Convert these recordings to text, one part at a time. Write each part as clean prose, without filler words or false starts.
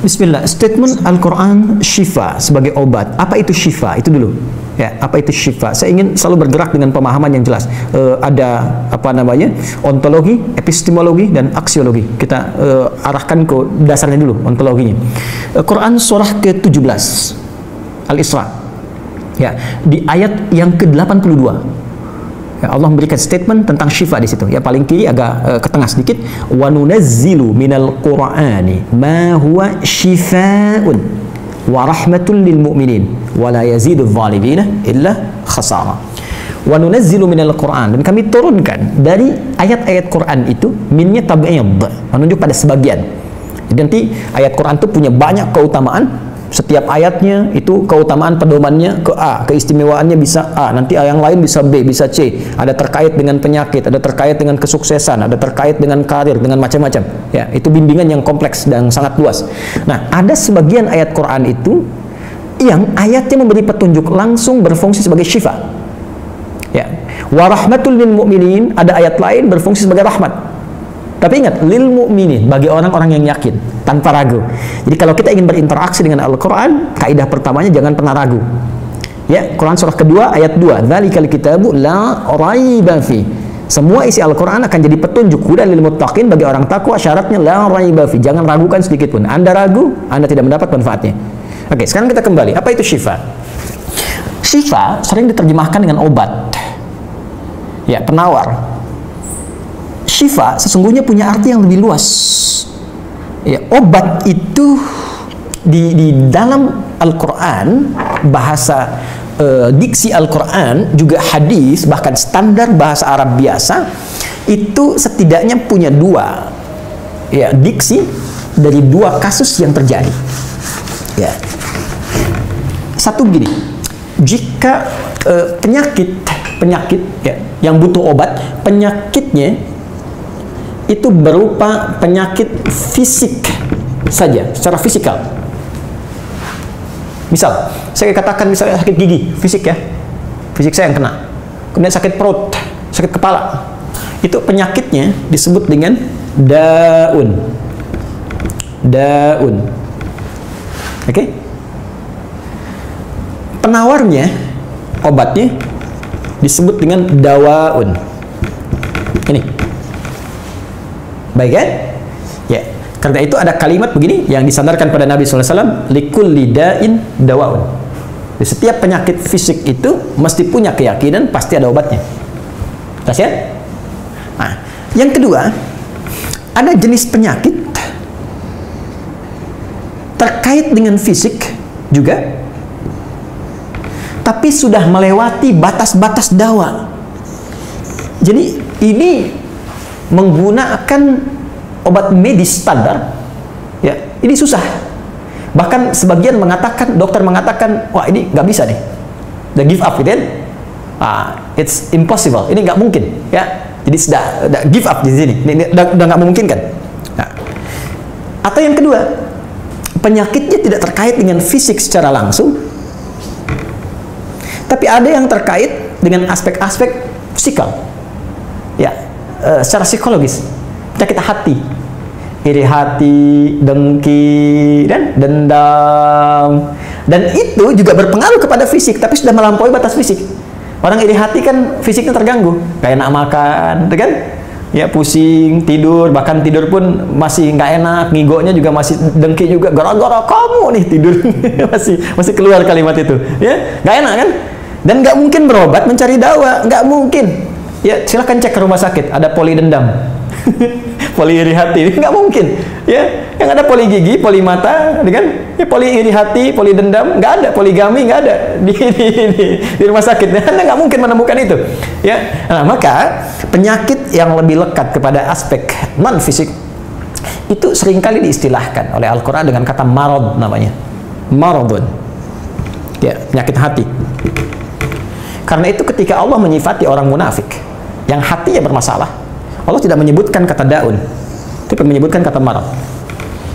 Bismillah, statement Al-Quran syifa sebagai obat. Apa itu syifa? Itu dulu. Ya, apa itu syifa? Saya ingin selalu bergerak dengan pemahaman yang jelas. Ada apa namanya? Ontologi, epistemologi, dan aksiologi. Kita arahkan ke dasarnya dulu, ontologinya. Quran surah ke-17 Al-Isra. Ya, di ayat yang ke-82. Ya, Allah memberikan statement tentang syifa di situ. Ya, paling kiri agak ke tengah sedikit. Wa nunazzilu minal Qur'ani ma huwa syifaa'un wa rahmatul lil mu'minin wa la yazidul zalimina illa khasara. Wa nunazzilu minal Qur'an, dan kami turunkan dari ayat-ayat Quran itu, minnya tab'id, menunjuk pada sebagian. Jadi nanti ayat Quran itu punya banyak keutamaan. Setiap ayatnya itu keutamaan pedomannya ke A, keistimewaannya bisa A, nanti yang lain bisa B, bisa C. Ada terkait dengan penyakit, ada terkait dengan kesuksesan, ada terkait dengan karir, dengan macam-macam. Ya, itu bimbingan yang kompleks dan sangat luas. Nah, ada sebagian ayat Quran itu yang ayatnya memberi petunjuk, langsung berfungsi sebagai syifa. Ya, wa rahmatul lil mu'minin, ada ayat lain berfungsi sebagai rahmat. Tapi ingat, lil mu'minin, bagi orang-orang yang yakin, tanpa ragu. Jadi kalau kita ingin berinteraksi dengan Al-Quran, kaidah pertamanya jangan pernah ragu. Ya, Quran surah kedua ayat 2, dzalikal kitabu la raiba fi. Semua isi Al-Quran akan jadi petunjuk, hudan lil muttaqin, bagi orang takwa, syaratnya la raiba fi. Jangan ragukan sedikit pun. Anda ragu, Anda tidak mendapat manfaatnya. Oke, sekarang kita kembali. Apa itu syifa? Syifa sering diterjemahkan dengan obat. Ya, penawar. Syifa sesungguhnya punya arti yang lebih luas. Ya, obat itu di dalam Al-Quran, bahasa diksi Al-Quran, juga hadis, bahkan standar bahasa Arab biasa, itu setidaknya punya dua, ya, diksi dari dua kasus yang terjadi. Ya. Satu begini, jika penyakit ya, yang butuh obat, penyakitnya itu berupa penyakit fisik saja, secara fisikal. Misal, saya katakan misalnya sakit gigi, fisik ya, fisik saya yang kena. Kemudian sakit perut, sakit kepala. Itu penyakitnya disebut dengan daun. Daun. Oke? Penawarnya, obatnya disebut dengan dawaun. Ini. Baik kan? Ya. Karena itu ada kalimat begini yang disandarkan pada Nabi SAW, likulli da'in dawaun. Di setiap penyakit fisik itu mesti punya keyakinan pasti ada obatnya. Jelas ya? Nah, yang kedua, ada jenis penyakit terkait dengan fisik juga, tapi sudah melewati batas-batas dawa. Jadi ini menggunakan obat medis standar, ya, ini susah. Bahkan sebagian mengatakan, dokter mengatakan, wah ini nggak bisa nih, udah give up gitu kan? It's impossible, ini nggak mungkin, ya. Jadi sudah give up di sini, ini udah nggak memungkinkan. Nah, atau yang kedua, penyakitnya tidak terkait dengan fisik secara langsung, tapi ada yang terkait dengan aspek-aspek fisikal, ya. Secara psikologis, penyakit hati, iri hati, dengki, dan dendam, dan itu juga berpengaruh kepada fisik, tapi sudah melampaui batas fisik. Orang iri hati kan fisiknya terganggu, gak enak makan, kan? Ya, pusing, tidur, bahkan tidur pun masih nggak enak, ngigonya juga masih, dengki juga, gara-gara kamu nih tidur. masih keluar kalimat itu, ya, nggak enak kan? Dan nggak mungkin berobat mencari dawa, nggak mungkin. Ya, silahkan cek ke rumah sakit, ada poli dendam, poli iri hati, nggak mungkin. Ya, yang ada poli gigi, poli mata, kan? Ya, poli iri hati, poli dendam, nggak ada, poligami nggak ada di rumah sakit. Anda nggak mungkin menemukan itu. Ya, nah, maka penyakit yang lebih lekat kepada aspek non fisik itu seringkali diistilahkan oleh Al-Quran dengan kata marad, namanya maradun. Ya, penyakit hati. Karena itu ketika Allah menyifati orang munafik yang hatinya bermasalah, Allah tidak menyebutkan kata daun, tapi menyebutkan kata marad.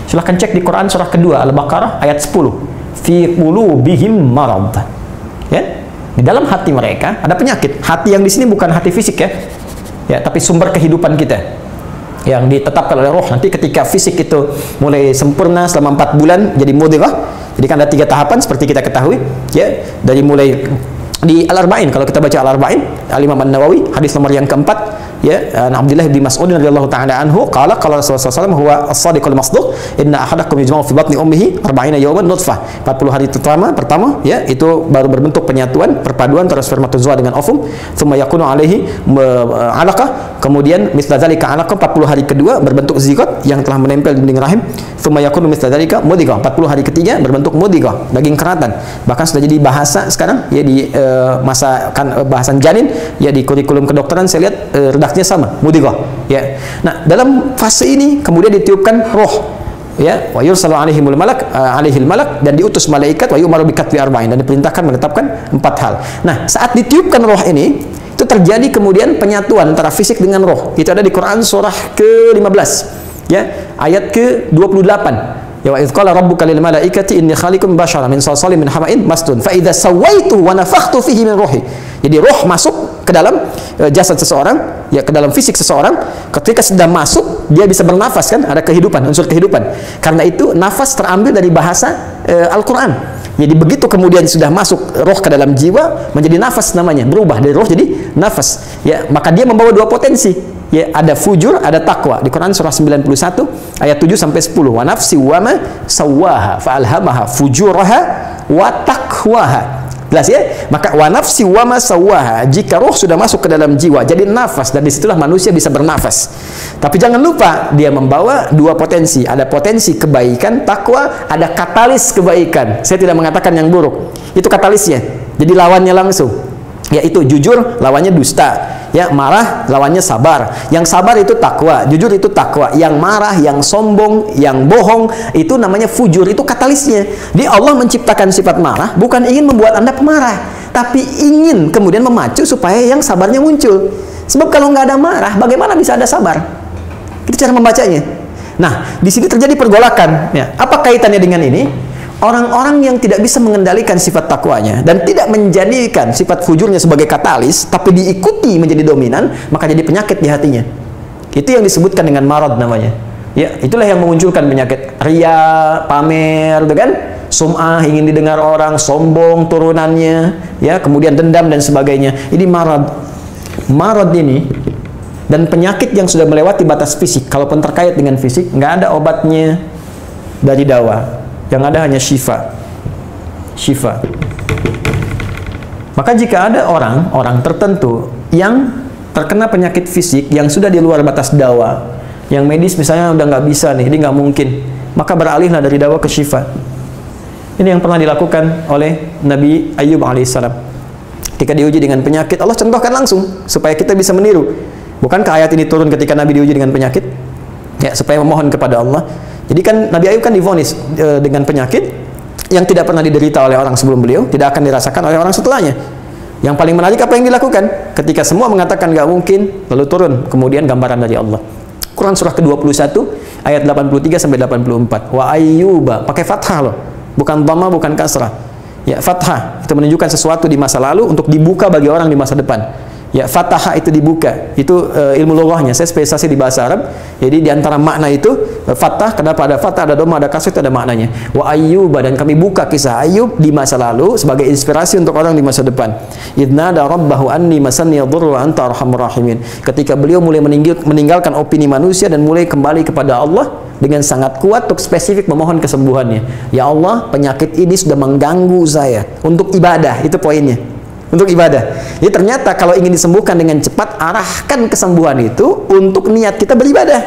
Silahkan cek di Quran surah kedua Al-Baqarah ayat 10, fi qulubihim marad. Ya, di dalam hati mereka ada penyakit. Hati yang di sini bukan hati fisik ya, ya, tapi sumber kehidupan kita. yang ditetapkan oleh roh. Nanti ketika fisik itu mulai sempurna selama 4 bulan jadi mudghah. Jadi kan ada 3 tahapan seperti kita ketahui, ya, dari mulai di Al-Arba'in, kalau kita baca Al-Arba'in Al-Imam An-Nawawi, hadis nomor yang keempat, ya, Abdullah bin Mas'ud radhiyallahu ta'ala anhu qala qala Rasulullah SAW huwa as-sadiqul masduq inna ahadakum yajma'u fi batni ummihi 40 yawman nutfah. 40 hari pertama, ya, itu baru berbentuk penyatuan, perpaduan antara spermatozoa dengan ovum, thumma yakunu alaihi alaqah, kemudian misla dzalika alaqah, 40 hari kedua berbentuk zigot yang telah menempel di dinding rahim, thumma yakunu misla dzalika mudghah, 40 hari ketiga berbentuk mudghah, daging keratan. Bahkan sudah jadi bahasa sekarang, ya, di masa kan bahasan janin, ya, di kurikulum kedokteran saya lihat redaksinya sama, mudghah, ya. Nah, dalam fase ini kemudian ditiupkan roh, ya, wa yursalu alaihimul malak, alaihil malak, dan diutus malaikat, wa yu'maru bi katbi arba'in, dan diperintahkan menetapkan 4 hal. Nah, saat ditiupkan roh ini, itu terjadi kemudian penyatuan antara fisik dengan roh. Itu ada di Quran surah ke-15, ya, ayat ke-28. Ya, wa idz qala rabbuka lil malaikati inni khaliqun basyaran min salsalin min hama'in masnun fa idza sawaituhu wa nafakhtu fihi min ruhi. Jadi roh masuk ke dalam jasad seseorang, ya, ke dalam fisik seseorang. Ketika sudah masuk, dia bisa bernafas, kan, ada kehidupan, unsur kehidupan. Karena itu nafas terambil dari bahasa Al-Qur'an. Jadi begitu kemudian sudah masuk roh ke dalam jiwa, menjadi nafas namanya, berubah dari roh jadi nafas, ya. Maka dia membawa 2 potensi, ya, ada fujur, ada takwa. Di Quran surah 91 ayat 7 sampai 10. Wa nafsi wa ma sawwaha fa alhamaha fujuraha wa taqwaha. Jelas, ya? Maka wa nafsi wa ma sawwaha, jika roh sudah masuk ke dalam jiwa jadi nafas, dan disitulah manusia bisa bernafas. Tapi jangan lupa dia membawa 2 potensi, ada potensi kebaikan, takwa, ada katalis kebaikan. Saya tidak mengatakan yang buruk, itu katalisnya, jadi lawannya langsung, yaitu jujur lawannya dusta, ya, marah lawannya sabar. Yang sabar itu takwa, jujur itu takwa. Yang marah, yang sombong, yang bohong, itu namanya fujur, itu katalisnya. Di Allah menciptakan sifat marah bukan ingin membuat Anda pemarah, tapi ingin kemudian memacu supaya yang sabarnya muncul. Sebab kalau nggak ada marah, bagaimana bisa ada sabar? Itu cara membacanya. Nah, di sini terjadi pergolakan, ya. Apa kaitannya dengan ini? Orang-orang yang tidak bisa mengendalikan sifat takwanya dan tidak menjadikan sifat fujurnya sebagai katalis, tapi diikuti menjadi dominan, maka jadi penyakit di hatinya. Itu yang disebutkan dengan marad namanya. Ya, itulah yang memunculkan penyakit riya, pamer, gitu kan? Sum'ah, ingin didengar orang, sombong turunannya, ya, kemudian dendam dan sebagainya. Ini marad. Marad ini dan penyakit yang sudah melewati batas fisik, kalaupun terkait dengan fisik, nggak ada obatnya dari dawa. Yang ada hanya syifa. Maka jika ada orang tertentu yang terkena penyakit fisik yang sudah di luar batas dawa, yang medis misalnya udah nggak bisa nih, ini nggak mungkin, maka beralihlah dari dawa ke syifa. Ini yang pernah dilakukan oleh Nabi Ayyub alaihissalam. Ketika diuji dengan penyakit, Allah contohkan langsung supaya kita bisa meniru. Bukankah ayat ini turun ketika Nabi diuji dengan penyakit? Ya, supaya memohon kepada Allah. Jadi kan Nabi Ayub kan divonis dengan penyakit yang tidak pernah diderita oleh orang sebelum beliau, tidak akan dirasakan oleh orang setelahnya. Yang paling menarik apa yang dilakukan? Ketika semua mengatakan nggak mungkin, lalu turun kemudian gambaran dari Allah. Quran surah ke-21 ayat 83 sampai 84. Wa ayyuba, pakai fathah loh, bukan dhamma, bukan kasrah. Ya, fathah itu menunjukkan sesuatu di masa lalu untuk dibuka bagi orang di masa depan. Ya, fataha itu dibuka, itu ilmu lughahnya. Saya spesialisasi di bahasa Arab. Jadi di antara makna itu fathah, kenapa ada fathah, ada dhamma, ada kasrah, itu ada maknanya. Wa ayyuba, dan kami buka kisah Ayub di masa lalu sebagai inspirasi untuk orang di masa depan. Idnada rabbahu anni masanni yadhurru wa anta arhamur rahimin. Ketika beliau mulai meninggalkan opini manusia dan mulai kembali kepada Allah dengan sangat kuat untuk spesifik memohon kesembuhannya. Ya Allah, penyakit ini sudah mengganggu saya untuk ibadah, itu poinnya. Untuk ibadah. Jadi ternyata kalau ingin disembuhkan dengan cepat, arahkan kesembuhan itu untuk niat kita beribadah.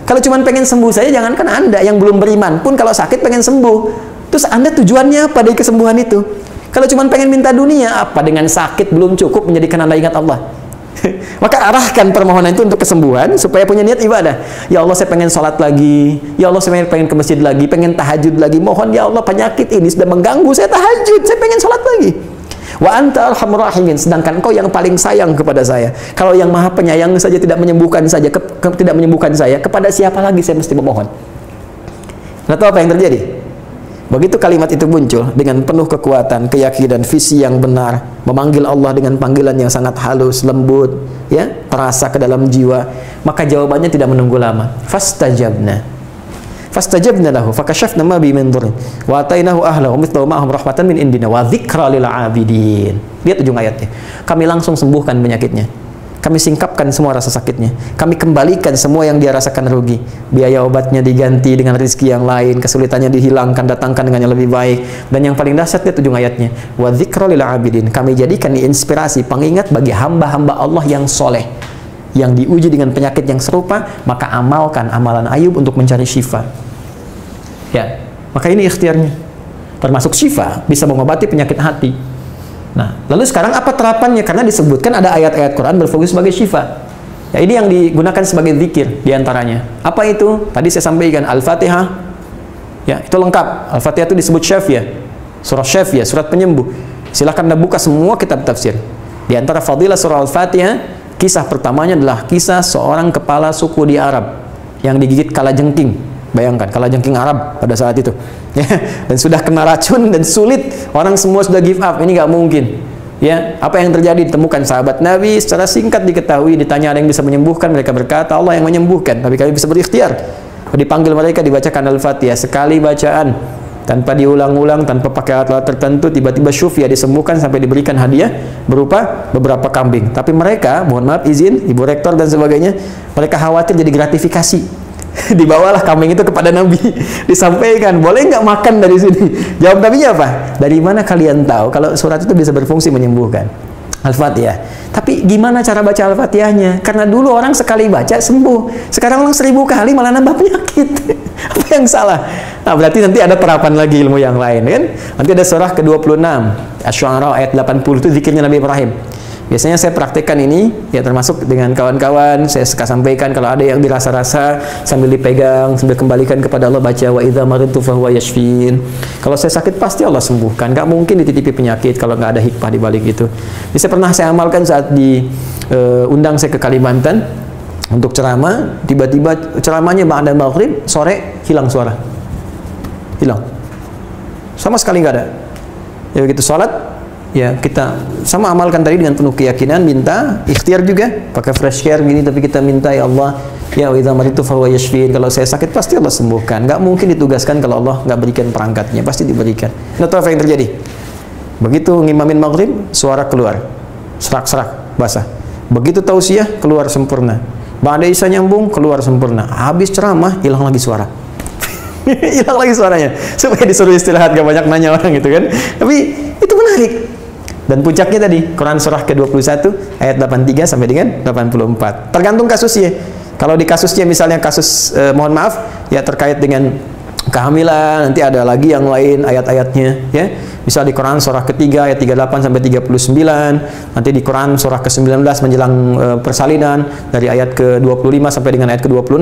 Kalau cuma pengen sembuh saja, jangankan Anda yang belum beriman pun kalau sakit pengen sembuh. Terus Anda tujuannya apa dari kesembuhan itu? Kalau cuma pengen minta dunia, apa dengan sakit belum cukup menjadikan Anda ingat Allah? Maka arahkan permohonan itu untuk kesembuhan supaya punya niat ibadah. Ya Allah, saya pengen sholat lagi. Ya Allah, saya pengen ke masjid lagi, pengen tahajud lagi. Mohon ya Allah, penyakit ini sudah mengganggu saya tahajud, saya pengen sholat lagi. Wa anta arhamur rahimin, sedangkan Engkau yang paling sayang kepada saya. Kalau yang Maha Penyayang saja tidak menyembuhkan tidak menyembuhkan saya, kepada siapa lagi saya mesti memohon? Nggak tahu apa yang terjadi. Begitu kalimat itu muncul dengan penuh kekuatan, keyakinan, visi yang benar, memanggil Allah dengan panggilan yang sangat halus, lembut, ya, terasa ke dalam jiwa, maka jawabannya tidak menunggu lama. Fastajabna lahu fakashafna ma bi min dhurrin wa atainahu ahlahu mithlahu ma'ahum rahmatan min indina wa dzikra lil 'abidin. Lihat ujung ayatnya. Kami langsung sembuhkan penyakitnya. Kami singkapkan semua rasa sakitnya. Kami kembalikan semua yang dia rasakan rugi. Biaya obatnya diganti dengan rezeki yang lain, kesulitannya dihilangkan, datangkan dengan yang lebih baik. Dan yang paling dahsyat lihat ujung ayatnya. Wa dzikra lil 'abidin. Kami jadikan inspirasi, pengingat bagi hamba-hamba Allah yang soleh, yang diuji dengan penyakit yang serupa, maka amalkan amalan Ayub untuk mencari syifa. Ya, maka ini ikhtiarnya. Termasuk syifa, bisa mengobati penyakit hati. Nah, lalu sekarang apa terapannya? Karena disebutkan ada ayat-ayat Quran berfokus sebagai syifa. Ya, ini yang digunakan sebagai zikir diantaranya. Apa itu? Tadi saya sampaikan Al-Fatihah. Ya, itu lengkap. Al-Fatihah itu disebut Syafiyah, surah Syafiyah, surat penyembuh. Silakan Anda buka semua kitab tafsir. Di antara fadilah surah Al-Fatihah, kisah pertamanya adalah kisah seorang kepala suku di Arab yang digigit kalajengking. Bayangkan, kalajengking Arab pada saat itu, ya, dan sudah kena racun dan sulit, orang semua sudah give up, ini nggak mungkin. Ya, apa yang terjadi? Ditemukan sahabat Nabi, secara singkat diketahui, ditanya ada yang bisa menyembuhkan, mereka berkata Allah yang menyembuhkan, tapi kami bisa berikhtiar. Dipanggil mereka, dibacakan Al-Fatihah sekali bacaan, tanpa diulang-ulang, tanpa pakai alat tertentu, tiba-tiba Syufia disembuhkan sampai diberikan hadiah berupa beberapa kambing. Tapi mereka, mohon maaf izin, Ibu Rektor dan sebagainya, mereka khawatir jadi gratifikasi. Dibawalah kambing itu kepada Nabi, disampaikan, boleh nggak makan dari sini? Jawab Nabinya apa? Dari mana kalian tahu kalau surat itu bisa berfungsi menyembuhkan? Al-Fatihah. Tapi gimana cara baca Al-Fatihahnya? Karena dulu orang sekali baca sembuh, sekarang orang 1000 kali malah nambah penyakit. Apa yang salah? Nah, berarti nanti ada terapan lagi ilmu yang lain, kan? Nanti ada surah ke-26 Asy-Syu'ara ayat 80, itu zikirnya Nabi Ibrahim. Biasanya saya praktekkan ini, ya, termasuk dengan kawan-kawan, saya suka sampaikan kalau ada yang dirasa-rasa sambil dipegang, sambil kembalikan kepada Allah, baca wa idza maridtu fahuwa yashfin. Kalau saya sakit pasti Allah sembuhkan. Nggak mungkin dititipi penyakit kalau nggak ada hikmah di balik itu. Jadi saya amalkan saat diundang saya ke Kalimantan untuk ceramah, tiba-tiba ceramahnya ba'da maghrib, sore hilang suara. Hilang. Sama sekali nggak ada. Ya begitu salat, ya kita sama amalkan tadi dengan penuh keyakinan, minta ikhtiar juga pakai fresh care gini, tapi kita minta ya Allah, ya wa idza maridtu fahuwa yashfin, kalau saya sakit pasti Allah sembuhkan. Nggak mungkin ditugaskan kalau Allah nggak berikan perangkatnya, pasti diberikan. Nah, tahu apa yang terjadi? Begitu ngimamin maghrib, suara keluar serak-serak basah. Begitu tausiah, keluar sempurna. Ba'da isya nyambung, keluar sempurna. Habis ceramah, hilang lagi suara. Hilang lagi suaranya, supaya disuruh istirahat, gak banyak nanya orang gitu kan. Tapi itu menarik. Dan puncaknya tadi Quran surah ke-21 ayat 83 sampai dengan 84. Tergantung kasusnya. Kalau di kasusnya misalnya kasus mohon maaf ya terkait dengan kehamilan, nanti ada lagi yang lain ayat-ayatnya, ya. Misal di Quran surah ketiga ayat 38 sampai 39, nanti di Quran surah ke-19 menjelang persalinan dari ayat ke-25 sampai dengan ayat ke-26,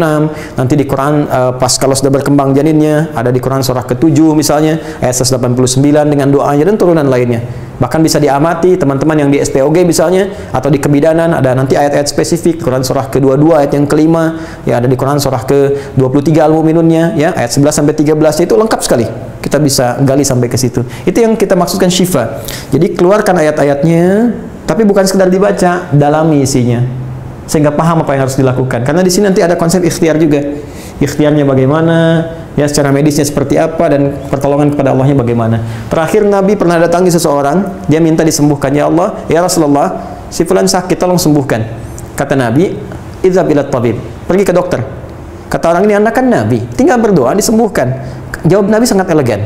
nanti di Quran pas kalau sudah berkembang janinnya, ada di Quran surah ke-7 misalnya ayat 189 dengan doanya dan turunan lainnya. Bahkan bisa diamati teman-teman yang di SPOG misalnya, atau di kebidanan, ada nanti ayat-ayat spesifik. Quran surah ke-22 ayat yang kelima, ya ada di Quran surah ke-23 Al-Mu'minunnya, ya ayat 11 sampai 13 itu lengkap sekali. Kita bisa gali sampai ke situ. Itu yang kita maksudkan syifa. Jadi keluarkan ayat-ayatnya, tapi bukan sekedar dibaca, dalami isinya sehingga paham apa yang harus dilakukan. Karena di sini nanti ada konsep ikhtiar juga. Ikhtiarnya bagaimana, ya secara medisnya seperti apa, dan pertolongan kepada Allahnya bagaimana. Terakhir Nabi pernah datangi seseorang, dia minta disembuhkan. Ya Allah, ya Rasulullah, si fulan sakit, tolong sembuhkan. Kata Nabi, idzhab ila tabib, pergi ke dokter. Kata orang ini, Anda kan Nabi, tinggal berdoa disembuhkan. Jawab Nabi sangat elegan.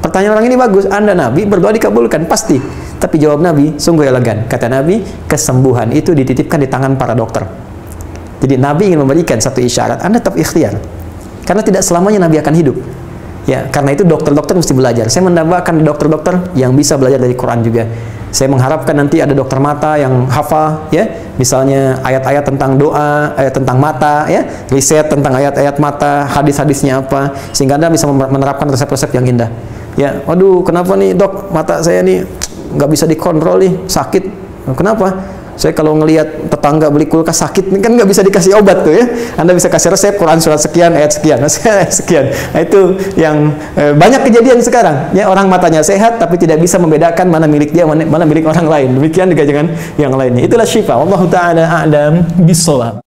Pertanyaan orang ini bagus, Anda Nabi, berdoa dikabulkan, pasti. Tapi jawab Nabi sungguh elegan. Kata Nabi, kesembuhan itu dititipkan di tangan para dokter. Jadi Nabi ingin memberikan satu isyarat, Anda tetap ikhtiar. Karena tidak selamanya Nabi akan hidup. Ya, karena itu dokter-dokter mesti belajar. Saya menambahkan dokter-dokter yang bisa belajar dari Quran juga. Saya mengharapkan nanti ada dokter mata yang hafal, ya, misalnya ayat-ayat tentang doa, ayat tentang mata, ya, riset tentang ayat-ayat mata, hadis-hadisnya apa, sehingga Anda bisa menerapkan resep-resep yang indah. Ya, waduh, kenapa nih dok, mata saya nih nggak bisa dikontrol nih, sakit. Kenapa? Saya kalau ngelihat tetangga beli kulkas sakit, ini kan nggak bisa dikasih obat tuh ya. Anda bisa kasih resep Quran surat sekian, ayat sekian, ayat sekian. Nah, itu yang banyak kejadian sekarang. Ya, orang matanya sehat tapi tidak bisa membedakan mana milik dia, mana milik orang lain. Demikian juga dengan yang lainnya. Itulah syifa. Wallahu taala a'lam bissawab.